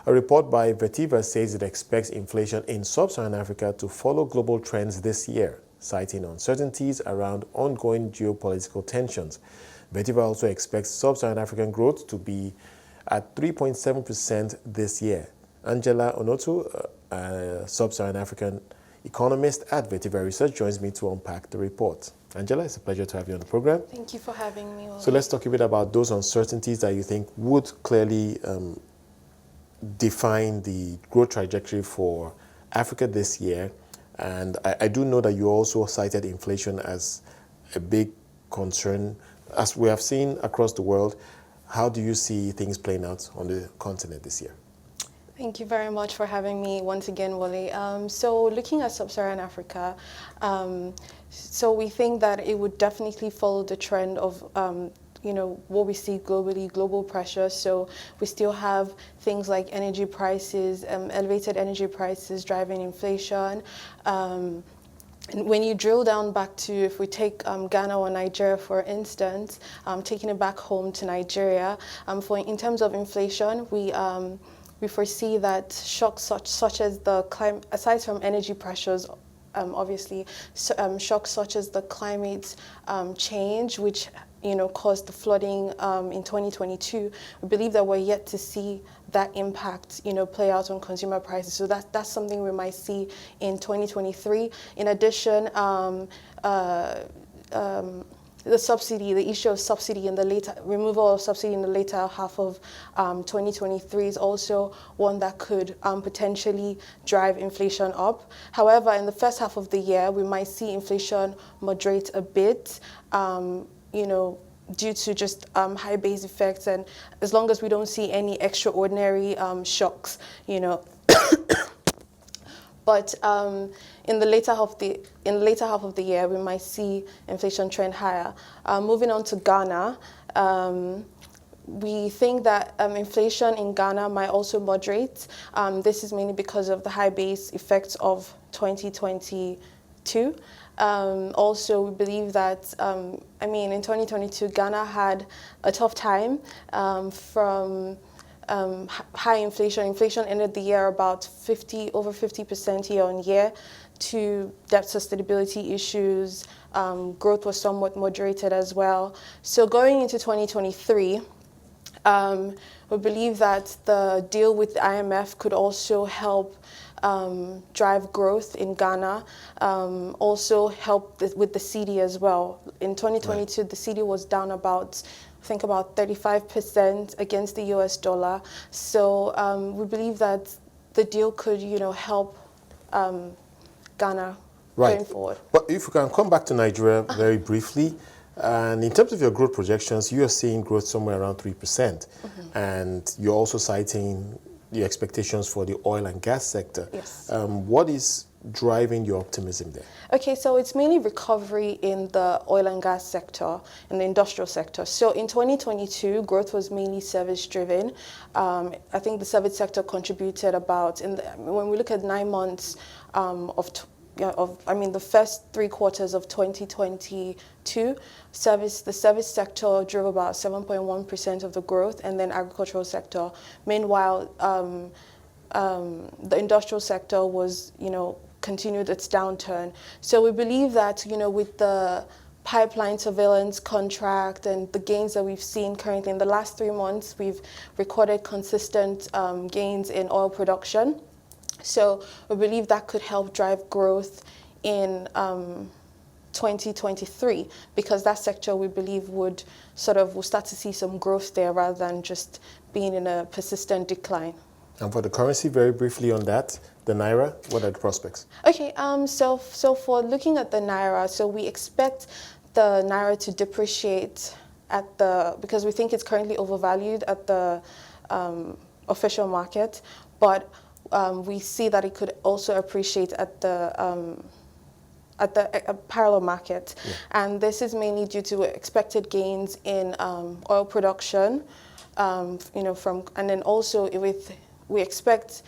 A report by Vertiva says it expects inflation in sub-Saharan Africa to follow global trends this year, citing uncertainties around ongoing geopolitical tensions. Vertiva also expects sub-Saharan African growth to be at 3.7% this year. Angela Onotu, sub-Saharan African economist at Vertiva Research, joins me to unpack the report. Angela, it's a pleasure to have you on the program. Thank you for having me. So let's talk a bit about those uncertainties that you think would clearly define the growth trajectory for Africa this year. And I do know that you also cited inflation as a big concern. As we have seen across the world, how do you see things playing out on the continent this year? Thank you very much for having me once again, Wale. So looking at sub-Saharan Africa, so we think that it would definitely follow the trend of what we see globally, global pressure. So we still have things like energy prices, elevated energy prices driving inflation. And when you drill down back to, if we take Ghana or Nigeria, for instance, taking it back home to Nigeria, in terms of inflation, we foresee that shocks such as the climate, aside from energy pressures, obviously, shocks such as the climate change, which caused the flooding in 2022. We believe that we're yet to see that impact, play out on consumer prices. So that's something we might see in 2023. In addition, the issue of subsidy in the later removal of subsidy in the later half of 2023 is also one that could potentially drive inflation up. However, in the first half of the year, we might see inflation moderate a bit, due to just high base effects, and as long as we don't see any extraordinary shocks, But in the later half of the year, we might see inflation trend higher. Moving on to Ghana, we think that inflation in Ghana might also moderate. This is mainly because of the high base effects of 2022. Also, we believe that, in 2022, Ghana had a tough time from high inflation. Inflation ended the year about over 50% year on year, to debt sustainability issues. Growth was somewhat moderated as well. So going into 2023, we believe that the deal with the IMF could also help drive growth in Ghana, also help with the cedi as well. In 2022, right, the cedi was down about 35% against the US dollar. So we believe that the deal could, help Ghana going forward. But if we can come back to Nigeria very briefly, and in terms of your growth projections, you are seeing growth somewhere around 3%. And you're also citing the expectations for the oil and gas sector. Yes. What is driving your optimism there? Okay, so it's mainly recovery in the oil and gas sector, in the industrial sector. So in 2022, growth was mainly service-driven. I think the service sector contributed about, when we look at 9 months the first 3 quarters of 2022, the service sector drove about 7.1% of the growth, and then agricultural sector. Meanwhile, the industrial sector was, continued its downturn. So we believe that, with the pipeline surveillance contract and the gains that we've seen currently in the last 3 months, we've recorded consistent gains in oil production. So we believe that could help drive growth in 2023, because that sector, we believe, we'll start to see some growth there rather than just being in a persistent decline. And for the currency, very briefly on that, the Naira, what are the prospects? Okay, so for looking at the Naira, so we expect the Naira to depreciate because we think it's currently overvalued at the official market, but we see that it could also appreciate at the parallel market. Yeah. And this is mainly due to expected gains in oil production, and then also we expect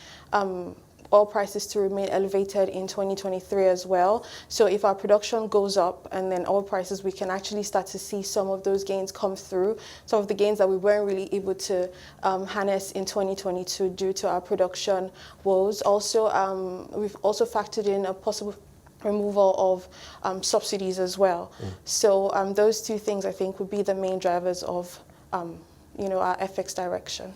oil prices to remain elevated in 2023 as well. So if our production goes up and then oil prices, we can actually start to see some of those gains come through, some of the gains that we weren't really able to harness in 2022 due to our production woes. Also, we've also factored in a possible removal of subsidies as well. So those two things, I think, would be the main drivers of our FX direction.